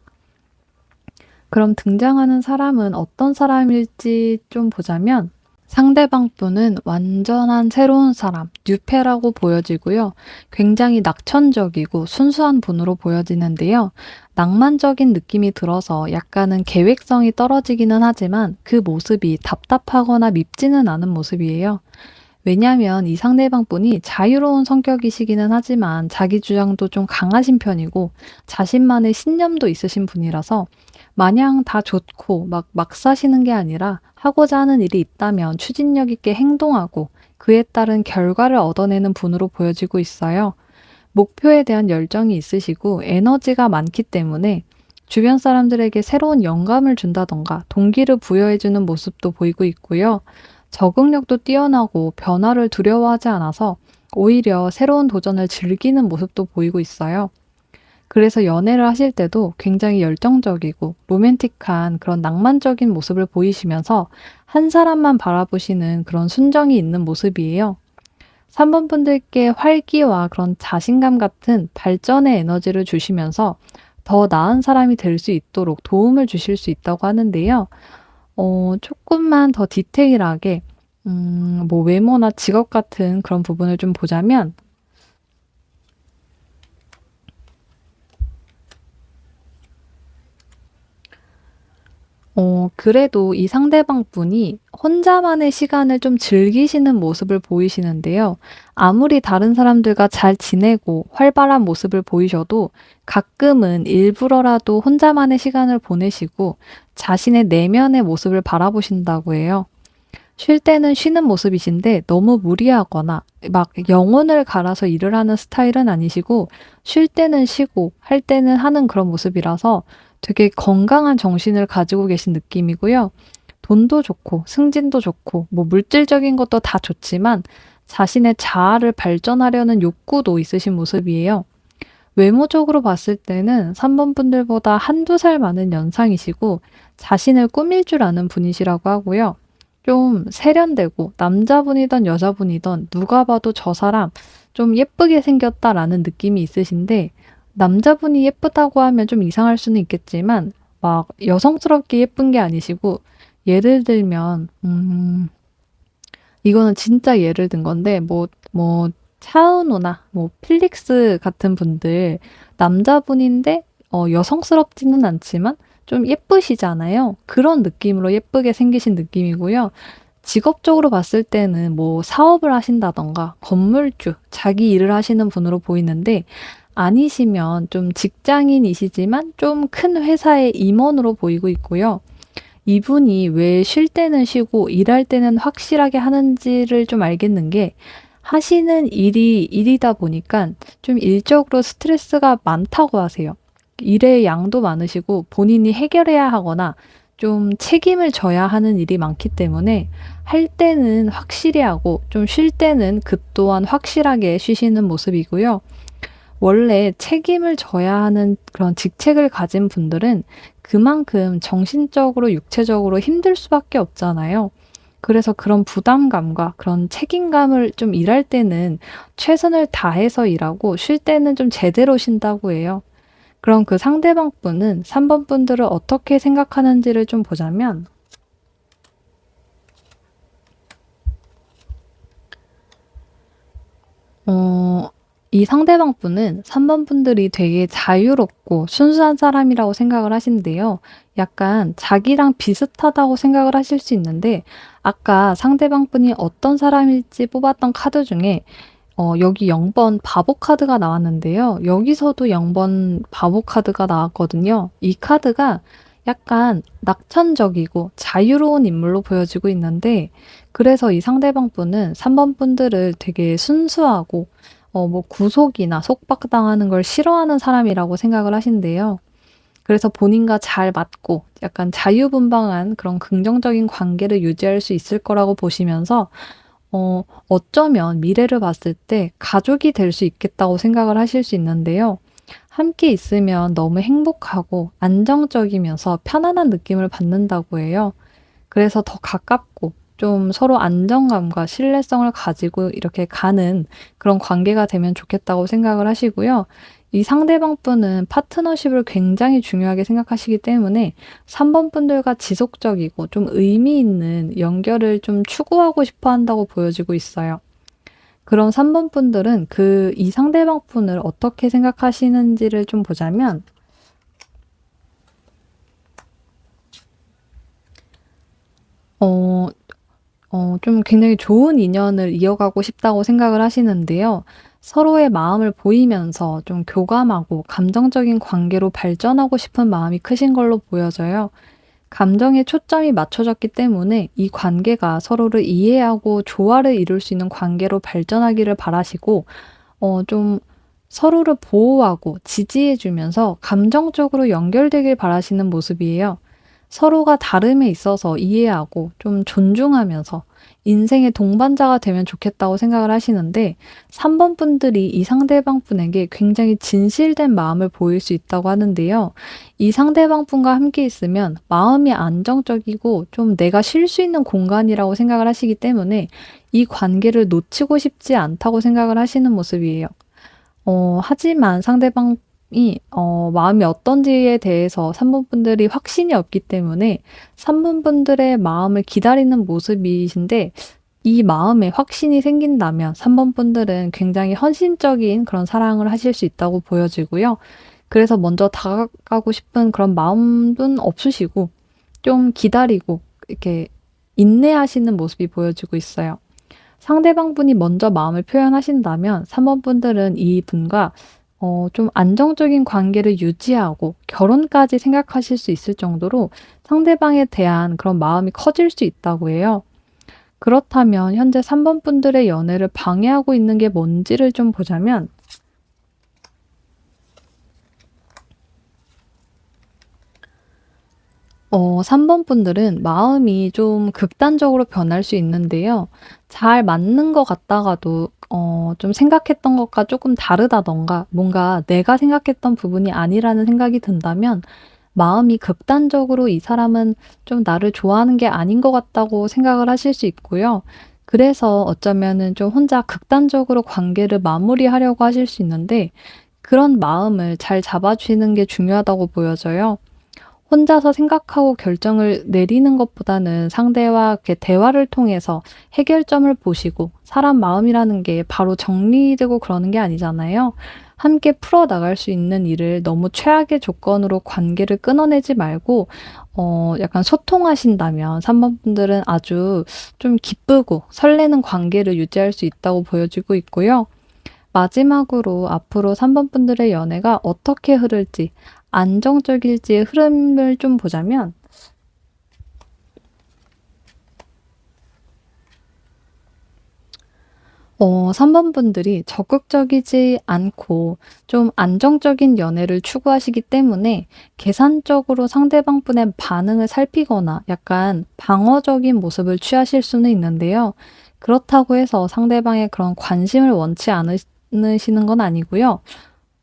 그럼 등장하는 사람은 어떤 사람일지 좀 보자면, 상대방 분은 완전한 새로운 사람, 뉴페라고 보여지고요. 굉장히 낙천적이고 순수한 분으로 보여지는데요. 낭만적인 느낌이 들어서 약간은 계획성이 떨어지기는 하지만 그 모습이 답답하거나 밉지는 않은 모습이에요. 왜냐하면 이 상대방 분이 자유로운 성격이시기는 하지만 자기 주장도 좀 강하신 편이고 자신만의 신념도 있으신 분이라서 마냥 다 좋고 막 사시는 게 아니라 하고자 하는 일이 있다면 추진력 있게 행동하고 그에 따른 결과를 얻어내는 분으로 보여지고 있어요. 목표에 대한 열정이 있으시고 에너지가 많기 때문에 주변 사람들에게 새로운 영감을 준다던가 동기를 부여해주는 모습도 보이고 있고요. 적응력도 뛰어나고 변화를 두려워하지 않아서 오히려 새로운 도전을 즐기는 모습도 보이고 있어요. 그래서 연애를 하실 때도 굉장히 열정적이고 로맨틱한 그런 낭만적인 모습을 보이시면서 한 사람만 바라보시는 그런 순정이 있는 모습이에요. 3번 분들께 활기와 그런 자신감 같은 발전의 에너지를 주시면서 더 나은 사람이 될 수 있도록 도움을 주실 수 있다고 하는데요. 조금만 더 디테일하게 뭐 외모나 직업 같은 그런 부분을 좀 보자면 그래도 이 상대방 분이 혼자만의 시간을 좀 즐기시는 모습을 보이시는데요. 아무리 다른 사람들과 잘 지내고 활발한 모습을 보이셔도 가끔은 일부러라도 혼자만의 시간을 보내시고 자신의 내면의 모습을 바라보신다고 해요. 쉴 때는 쉬는 모습이신데 너무 무리하거나 막 영혼을 갈아서 일을 하는 스타일은 아니시고 쉴 때는 쉬고 할 때는 하는 그런 모습이라서 되게 건강한 정신을 가지고 계신 느낌이고요. 돈도 좋고 승진도 좋고 뭐 물질적인 것도 다 좋지만 자신의 자아를 발전하려는 욕구도 있으신 모습이에요. 외모적으로 봤을 때는 3번 분들보다 한두 살 많은 연상이시고 자신을 꾸밀 줄 아는 분이시라고 하고요. 좀 세련되고 남자분이든 여자분이든 누가 봐도 저 사람 좀 예쁘게 생겼다라는 느낌이 있으신데 남자분이 예쁘다고 하면 좀 이상할 수는 있겠지만 막 여성스럽게 예쁜 게 아니시고 예를 들면 이거는 진짜 예를 든 건데 차은우나 뭐 필릭스 같은 분들 남자분인데 여성스럽지는 않지만 좀 예쁘시잖아요. 그런 느낌으로 예쁘게 생기신 느낌이고요. 직업적으로 봤을 때는 뭐 사업을 하신다든가 건물주, 자기 일을 하시는 분으로 보이는데 아니시면 좀 직장인이시지만 좀 큰 회사의 임원으로 보이고 있고요. 이분이 왜 쉴 때는 쉬고 일할 때는 확실하게 하는지를 좀 알겠는 게 하시는 일이 일이다 보니까 좀 일적으로 스트레스가 많다고 하세요. 일의 양도 많으시고 본인이 해결해야 하거나 좀 책임을 져야 하는 일이 많기 때문에 할 때는 확실히 하고 좀 쉴 때는 그 또한 확실하게 쉬시는 모습이고요. 원래 책임을 져야 하는 그런 직책을 가진 분들은 그만큼 정신적으로, 육체적으로 힘들 수밖에 없잖아요. 그래서 그런 부담감과 그런 책임감을 좀 일할 때는 최선을 다해서 일하고 쉴 때는 좀 제대로 쉰다고 해요. 그럼 그 상대방 분은 3번 분들을 어떻게 생각하는지를 좀 보자면, 어, 이 상대방 분은 3번 분들이 되게 자유롭고 순수한 사람이라고 생각을 하신대요. 약간 자기랑 비슷하다고 생각을 하실 수 있는데, 아까 상대방 분이 어떤 사람일지 뽑았던 카드 중에 여기 0번 바보 카드가 나왔는데요. 여기서도 0번 바보 카드가 나왔거든요. 이 카드가 약간 낙천적이고 자유로운 인물로 보여지고 있는데, 그래서 이 상대방 분은 3번 분들을 되게 순수하고, 뭐 구속이나 속박당하는 걸 싫어하는 사람이라고 생각을 하신대요. 그래서 본인과 잘 맞고 약간 자유분방한 그런 긍정적인 관계를 유지할 수 있을 거라고 보시면서 어쩌면 미래를 봤을 때 가족이 될 수 있겠다고 생각을 하실 수 있는데요. 함께 있으면 너무 행복하고 안정적이면서 편안한 느낌을 받는다고 해요. 그래서 더 가깝고 좀 서로 안정감과 신뢰성을 가지고 이렇게 가는 그런 관계가 되면 좋겠다고 생각을 하시고요. 이 상대방 분은 파트너십을 굉장히 중요하게 생각하시기 때문에 3번 분들과 지속적이고 좀 의미 있는 연결을 좀 추구하고 싶어 한다고 보여지고 있어요. 그럼 3번 분들은 이 상대방 분을 어떻게 생각하시는지를 좀 보자면, 어, 좀 굉장히 좋은 인연을 이어가고 싶다고 생각을 하시는데요. 서로의 마음을 보이면서 좀 교감하고 감정적인 관계로 발전하고 싶은 마음이 크신 걸로 보여져요. 감정에 초점이 맞춰졌기 때문에 이 관계가 서로를 이해하고 조화를 이룰 수 있는 관계로 발전하기를 바라시고 좀 서로를 보호하고 지지해 주면서 감정적으로 연결되길 바라시는 모습이에요. 서로가 다름에 있어서 이해하고 좀 존중하면서 인생의 동반자가 되면 좋겠다고 생각을 하시는데 3번 분들이 이 상대방 분에게 굉장히 진실된 마음을 보일 수 있다고 하는데요. 이 상대방 분과 함께 있으면 마음이 안정적이고 좀 내가 쉴 수 있는 공간이라고 생각을 하시기 때문에 이 관계를 놓치고 싶지 않다고 생각을 하시는 모습이에요. 하지만 상대방이 마음이 어떤지에 대해서 3번 분들이 확신이 없기 때문에 3번 분들의 마음을 기다리는 모습이신데 이 마음에 확신이 생긴다면 3번 분들은 굉장히 헌신적인 그런 사랑을 하실 수 있다고 보여지고요. 그래서 먼저 다가가고 싶은 그런 마음은 없으시고 좀 기다리고 이렇게 인내하시는 모습이 보여지고 있어요. 상대방 분이 먼저 마음을 표현하신다면 3번 분들은 이분과 좀 안정적인 관계를 유지하고 결혼까지 생각하실 수 있을 정도로 상대방에 대한 그런 마음이 커질 수 있다고 해요. 그렇다면 현재 3번 분들의 연애를 방해하고 있는 게 뭔지를 좀 보자면 3번 분들은 마음이 좀 극단적으로 변할 수 있는데요. 잘 맞는 것 같다가도 좀 생각했던 것과 조금 다르다든가 뭔가 내가 생각했던 부분이 아니라는 생각이 든다면 마음이 극단적으로 '이 사람은 좀 나를 좋아하는 게 아닌 것 같다.'고 생각을 하실 수 있고요. 그래서 어쩌면은 좀 혼자 극단적으로 관계를 마무리하려고 하실 수 있는데 그런 마음을 잘 잡아주시는 게 중요하다고 보여져요. 혼자서 생각하고 결정을 내리는 것보다는 상대와 이렇게 대화를 통해서 해결점을 보시고 사람 마음이라는 게 바로 정리되고 그러는 게 아니잖아요. 함께 풀어나갈 수 있는 일을 너무 최악의 조건으로 관계를 끊어내지 말고 약간 소통하신다면 3번 분들은 아주 좀 기쁘고 설레는 관계를 유지할 수 있다고 보여지고 있고요. 마지막으로 앞으로 3번 분들의 연애가 어떻게 흐를지 안정적일지의 흐름을 좀 보자면 3번 분들이 적극적이지 않고 좀 안정적인 연애를 추구하시기 때문에 계산적으로 상대방 분의 반응을 살피거나 약간 방어적인 모습을 취하실 수는 있는데요. 그렇다고 해서 상대방의 그런 관심을 원치 않으시는 건 아니고요.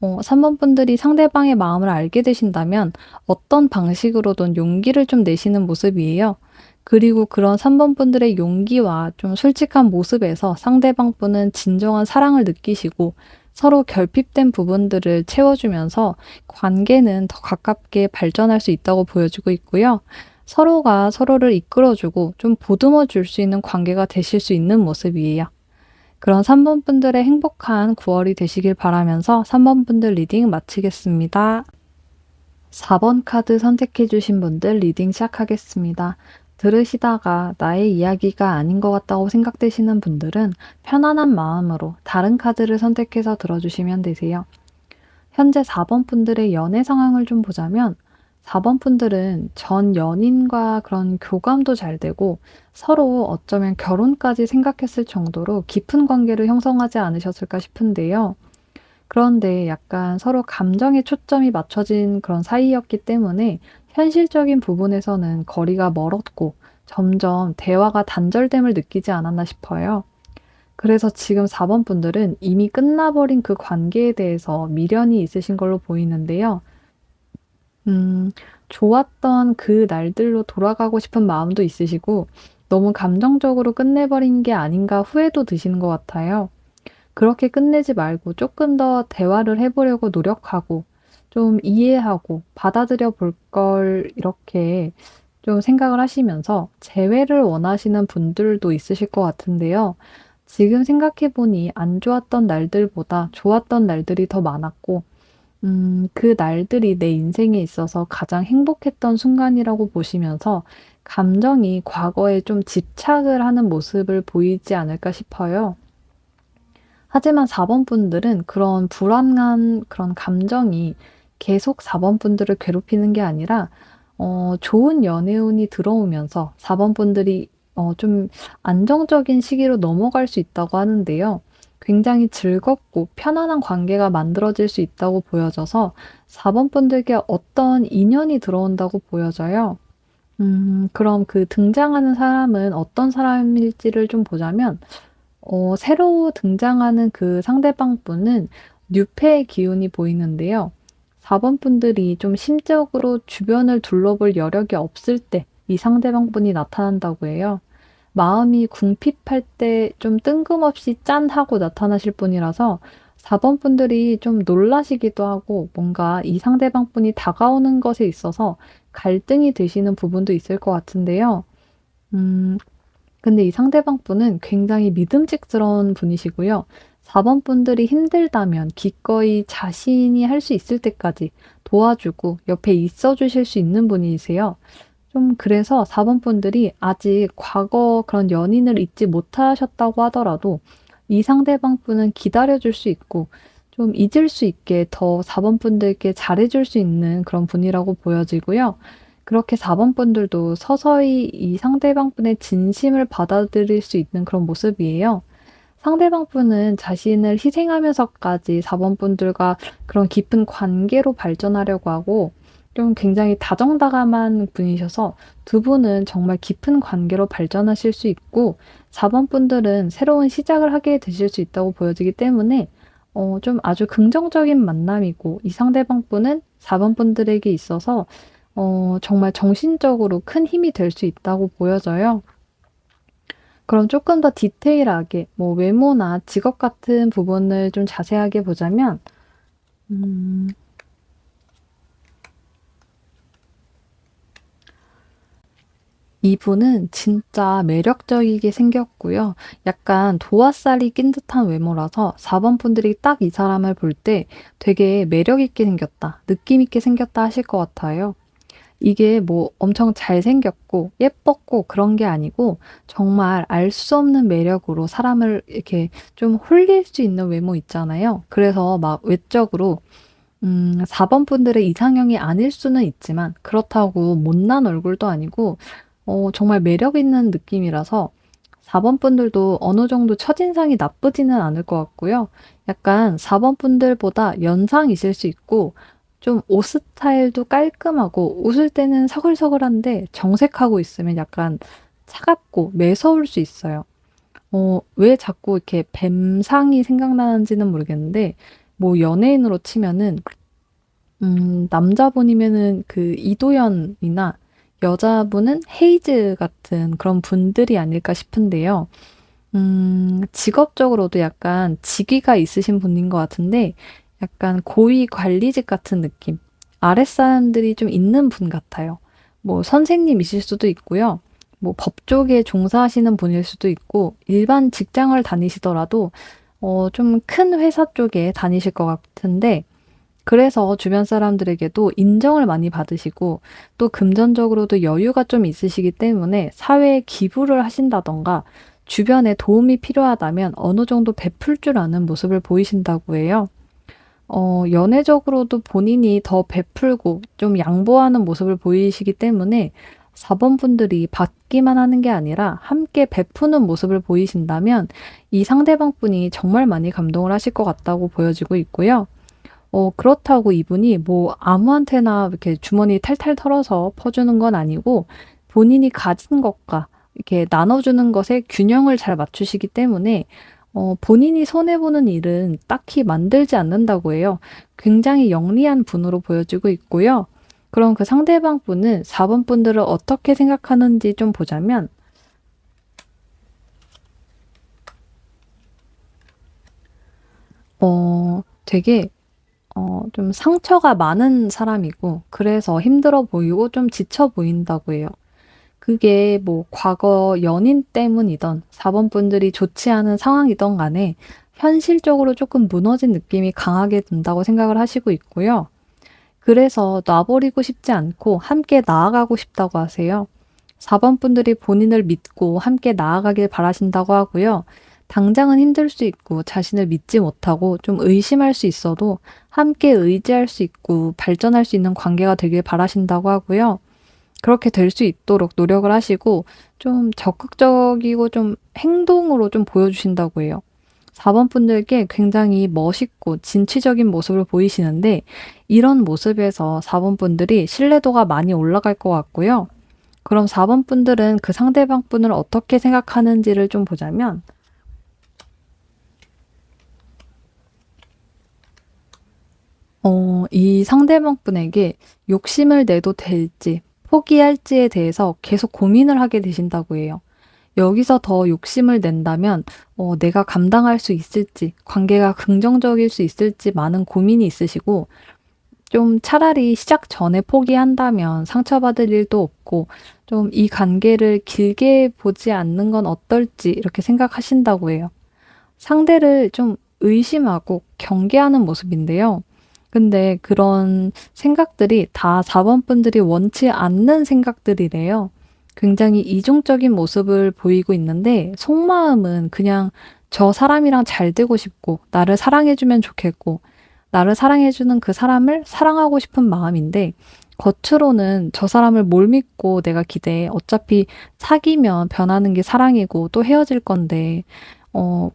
3번 분들이 상대방의 마음을 알게 되신다면 어떤 방식으로든 용기를 좀 내시는 모습이에요. 그리고 그런 3번 분들의 용기와 좀 솔직한 모습에서 상대방 분은 진정한 사랑을 느끼시고 서로 결핍된 부분들을 채워주면서 관계는 더 가깝게 발전할 수 있다고 보여지고 있고요. 서로가 서로를 이끌어주고 좀 보듬어 줄 수 있는 관계가 되실 수 있는 모습이에요. 그런 3번 분들의 행복한 9월이 되시길 바라면서 3번 분들 리딩 마치겠습니다. 4번 카드 선택해 주신 분들 리딩 시작하겠습니다. 들으시다가 나의 이야기가 아닌 것 같다고 생각되시는 분들은 편안한 마음으로 다른 카드를 선택해서 들어주시면 되세요. 현재 4번 분들의 연애 상황을 좀 보자면 4번 분들은 전 연인과 그런 교감도 잘 되고 서로 어쩌면 결혼까지 생각했을 정도로 깊은 관계를 형성하지 않으셨을까 싶은데요. 그런데 약간 서로 감정에 초점이 맞춰진 그런 사이였기 때문에 현실적인 부분에서는 거리가 멀었고 점점 대화가 단절됨을 느끼지 않았나 싶어요. 그래서 지금 4번 분들은 이미 끝나버린 그 관계에 대해서 미련이 있으신 걸로 보이는데요. 음, 좋았던 그 날들로 돌아가고 싶은 마음도 있으시고 너무 감정적으로 끝내버린 게 아닌가 후회도 드시는 것 같아요. 그렇게 끝내지 말고 조금 더 대화를 해 보려고 노력하고 좀 이해하고 받아들여 볼 걸 이렇게 좀 생각을 하시면서 재회를 원하시는 분들도 있으실 것 같은데요. 지금 생각해 보니 안 좋았던 날들보다 좋았던 날들이 더 많았고 그 날들이 내 인생에 있어서 가장 행복했던 순간이라고 보시면서 감정이 과거에 좀 집착을 하는 모습을 보이지 않을까 싶어요. 하지만 4번 분들은 그런 불안한 그런 감정이 계속 4번 분들을 괴롭히는 게 아니라 좋은 연애운이 들어오면서 4번 분들이 좀 안정적인 시기로 넘어갈 수 있다고 하는데요. 굉장히 즐겁고 편안한 관계가 만들어질 수 있다고 보여져서 4번 분들께 어떤 인연이 들어온다고 보여져요. 그럼 그 등장하는 사람은 어떤 사람일지를 좀 보자면 새로 등장하는 그 상대방 분은 뉴페의 기운이 보이는데요. 4번 분들이 좀 심적으로 주변을 둘러볼 여력이 없을 때 이 상대방 분이 나타난다고 해요. 마음이 궁핍할 때 좀 뜬금없이 짠 하고 나타나실 분이라서 4번 분들이 좀 놀라시기도 하고 뭔가 이 상대방 분이 다가오는 것에 있어서 갈등이 되시는 부분도 있을 것 같은데요. 음 근데 이 상대방 분은 굉장히 믿음직스러운 분이시고요. 4번 분들이 힘들다면 기꺼이 자신이 할 수 있을 때까지 도와주고 옆에 있어 주실 수 있는 분이세요. 좀 그래서 4번 분들이 아직 과거 그런 연인을 잊지 못하셨다고 하더라도 이 상대방 분은 기다려 줄 수 있고 좀 잊을 수 있게 더 4번 분들께 잘해 줄 수 있는 그런 분이라고 보여지고요. 그렇게 4번 분들도 서서히 이 상대방 분의 진심을 받아들일 수 있는 그런 모습이에요. 상대방 분은 자신을 희생하면서까지 4번 분들과 그런 깊은 관계로 발전하려고 하고 좀 굉장히 다정다감한 분이셔서 두 분은 정말 깊은 관계로 발전하실 수 있고 4번 분들은 새로운 시작을 하게 되실 수 있다고 보여지기 때문에 좀 아주 긍정적인 만남이고 이 상대방 분은 4번 분들에게 있어서 정말 정신적으로 큰 힘이 될 수 있다고 보여져요. 그럼 조금 더 디테일하게 뭐 외모나 직업 같은 부분을 좀 자세하게 보자면 음 이분은 진짜 매력적이게 생겼고요. 약간 도화살이 낀 듯한 외모라서 4번 분들이 딱 이 사람을 볼 때 되게 매력 있게 생겼다, 느낌 있게 생겼다 하실 것 같아요. 이게 뭐 엄청 잘생겼고 예뻤고 그런 게 아니고 정말 알 수 없는 매력으로 사람을 이렇게 좀 홀릴 수 있는 외모 있잖아요. 그래서 막 외적으로 4번 분들의 이상형이 아닐 수는 있지만 그렇다고 못난 얼굴도 아니고 정말 매력 있는 느낌이라서 4번 분들도 어느 정도 첫인상이 나쁘지는 않을 것 같고요. 약간 4번 분들보다 연상이실 수 있고 좀 옷 스타일도 깔끔하고 웃을 때는 서글서글한데 정색하고 있으면 약간 차갑고 매서울 수 있어요. 왜 자꾸 이렇게 뱀상이 생각나는지는 모르겠는데 뭐 연예인으로 치면은 남자분이면은 그 이도현이나 여자분은 헤이즈 같은 그런 분들이 아닐까 싶은데요. 직업적으로도 약간 직위가 있으신 분인 것 같은데 약간 고위 관리직 같은 느낌. 아랫사람들이 좀 있는 분 같아요. 뭐 선생님이실 수도 있고요. 뭐 법 쪽에 종사하시는 분일 수도 있고 일반 직장을 다니시더라도 좀 큰 회사 쪽에 다니실 것 같은데 그래서 주변 사람들에게도 인정을 많이 받으시고 또 금전적으로도 여유가 좀 있으시기 때문에 사회에 기부를 하신다든가 주변에 도움이 필요하다면 어느 정도 베풀 줄 아는 모습을 보이신다고 해요. 연애적으로도 본인이 더 베풀고 좀 양보하는 모습을 보이시기 때문에 4번 분들이 받기만 하는 게 아니라 함께 베푸는 모습을 보이신다면 이 상대방 분이 정말 많이 감동을 하실 것 같다고 보여지고 있고요. 그렇다고 이분이 뭐 아무한테나 이렇게 주머니 탈탈 털어서 퍼주는 건 아니고 본인이 가진 것과 이렇게 나눠주는 것에 균형을 잘 맞추시기 때문에 본인이 손해 보는 일은 딱히 만들지 않는다고 해요. 굉장히 영리한 분으로 보여지고 있고요. 그럼 그 상대방 분은 4번 분들을 어떻게 생각하는지 좀 보자면 되게 좀 상처가 많은 사람이고 그래서 힘들어 보이고 좀 지쳐 보인다고 해요. 그게 뭐 과거 연인 때문이든 4번 분들이 좋지 않은 상황이든 간에 현실적으로 조금 무너진 느낌이 강하게 든다고 생각을 하시고 있고요. 그래서 놔 버리고 싶지 않고 함께 나아가고 싶다고 하세요. 4번 분들이 본인을 믿고 함께 나아가길 바라신다고 하고요. 당장은 힘들 수 있고 자신을 믿지 못하고 좀 의심할 수 있어도 함께 의지할 수 있고 발전할 수 있는 관계가 되길 바라신다고 하고요. 그렇게 될 수 있도록 노력을 하시고 좀 적극적이고 좀 행동으로 좀 보여주신다고 해요. 4번 분들께 굉장히 멋있고 진취적인 모습을 보이시는데 이런 모습에서 4번 분들이 신뢰도가 많이 올라갈 것 같고요. 그럼 4번 분들은 그 상대방 분을 어떻게 생각하는지를 좀 보자면 이 상대방 분에게 욕심을 내도 될지 포기할지에 대해서 계속 고민을 하게 되신다고 해요. 여기서 더 욕심을 낸다면 내가 감당할 수 있을지, 관계가 긍정적일 수 있을지 많은 고민이 있으시고 좀 차라리 시작 전에 포기한다면 상처받을 일도 없고 좀 이 관계를 길게 보지 않는 건 어떨지 이렇게 생각하신다고 해요. 상대를 좀 의심하고 경계하는 모습인데요. 근데 그런 생각들이 다 4번 분들이 원치 않는 생각들이래요. 굉장히 이중적인 모습을 보이고 있는데 속마음은 그냥 저 사람이랑 잘 되고 싶고 나를 사랑해주면 좋겠고 나를 사랑해주는 그 사람을 사랑하고 싶은 마음인데 겉으로는 저 사람을 뭘 믿고 내가 기대해. 어차피 사귀면 변하는 게 사랑이고 또 헤어질 건데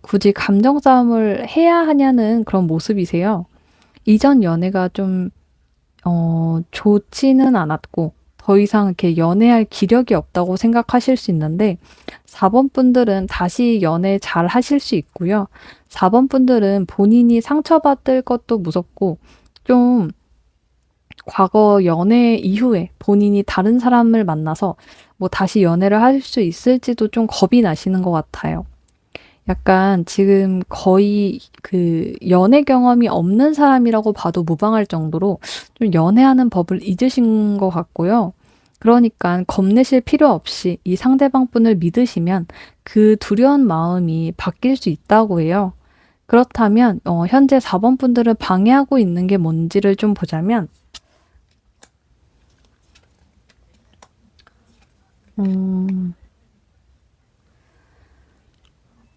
굳이 감정 싸움을 해야 하냐는 그런 모습이세요. 이전 연애가 좀 좋지는 않았고 더 이상 이렇게 연애할 기력이 없다고 생각하실 수 있는데 4번 분들은 다시 연애 잘 하실 수 있고요. 4번 분들은 본인이 상처받을 것도 무섭고 좀 과거 연애 이후에 본인이 다른 사람을 만나서 뭐 다시 연애를 할 수 있을지도 좀 겁이 나시는 것 같아요. 약간 지금 거의 그 연애 경험이 없는 사람이라고 봐도 무방할 정도로 좀 연애하는 법을 잊으신 것 같고요. 그러니까 겁내실 필요 없이 이 상대방 분을 믿으시면 그 두려운 마음이 바뀔 수 있다고 해요. 그렇다면 현재 4번 분들을 방해하고 있는 게 뭔지를 좀 보자면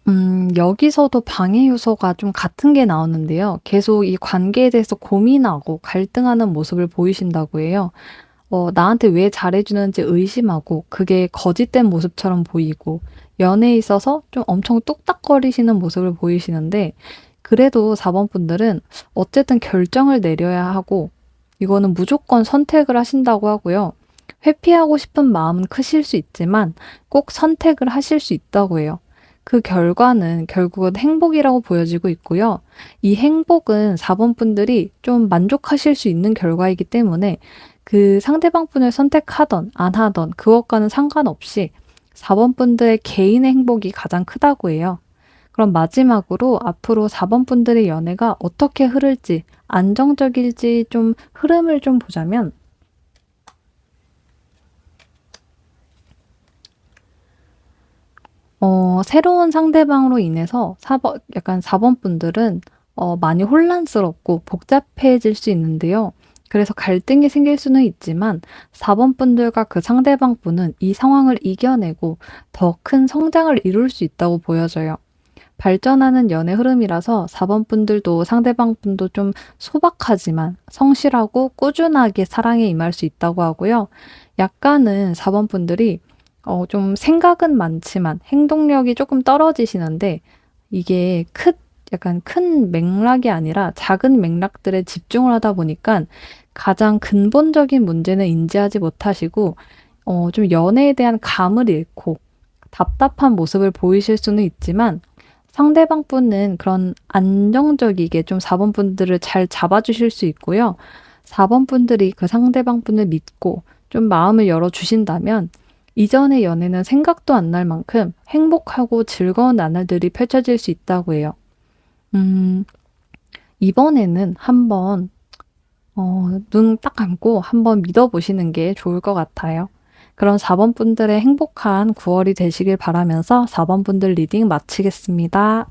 음, 여기서도 방해 요소가 좀 같은 게 나오는데요. 계속 이 관계에 대해서 고민하고 갈등하는 모습을 보이신다고 해요. 나한테 왜 잘해주는지 의심하고 그게 거짓된 모습처럼 보이고 연애에 있어서 좀 엄청 뚝딱거리시는 모습을 보이시는데 그래도 4번 분들은 어쨌든 결정을 내려야 하고 이거는 무조건 선택을 하신다고 하고요. 회피하고 싶은 마음은 크실 수 있지만 꼭 선택을 하실 수 있다고 해요. 그 결과는 결국은 행복이라고 보여지고 있고요. 이 행복은 4번 분들이 좀 만족하실 수 있는 결과이기 때문에 그 상대방 분을 선택하던 안 하던 그것과는 상관없이 4번 분들의 개인의 행복이 가장 크다고 해요. 그럼 마지막으로 앞으로 4번 분들의 연애가 어떻게 흐를지 안정적일지 좀 흐름을 좀 보자면 새로운 상대방으로 인해서 약간 4번 분들은 많이 혼란스럽고 복잡해질 수 있는데요. 그래서 갈등이 생길 수는 있지만 4번 분들과 그 상대방 분은 이 상황을 이겨내고 더 큰 성장을 이룰 수 있다고 보여져요. 발전하는 연애 흐름이라서 4번 분들도 상대방 분도 좀 소박하지만 성실하고 꾸준하게 사랑에 임할 수 있다고 하고요. 약간은 4번 분들이 좀 생각은 많지만 행동력이 조금 떨어지시는데 이게 약간 큰 맥락이 아니라 작은 맥락들에 집중을 하다 보니까 가장 근본적인 문제는 인지하지 못하시고 좀 연애에 대한 감을 잃고 답답한 모습을 보이실 수는 있지만 상대방 분은 그런 안정적이게 좀 4번 분들을 잘 잡아주실 수 있고요. 4번 분들이 그 상대방 분을 믿고 좀 마음을 열어주신다면 이전의 연애는 생각도 안 날 만큼 행복하고 즐거운 나날들이 펼쳐질 수 있다고 해요. 음, 이번에는 한번 눈 딱 감고 한번 믿어보시는 게 좋을 것 같아요. 그럼 4번 분들의 행복한 9월이 되시길 바라면서 4번 분들 리딩 마치겠습니다.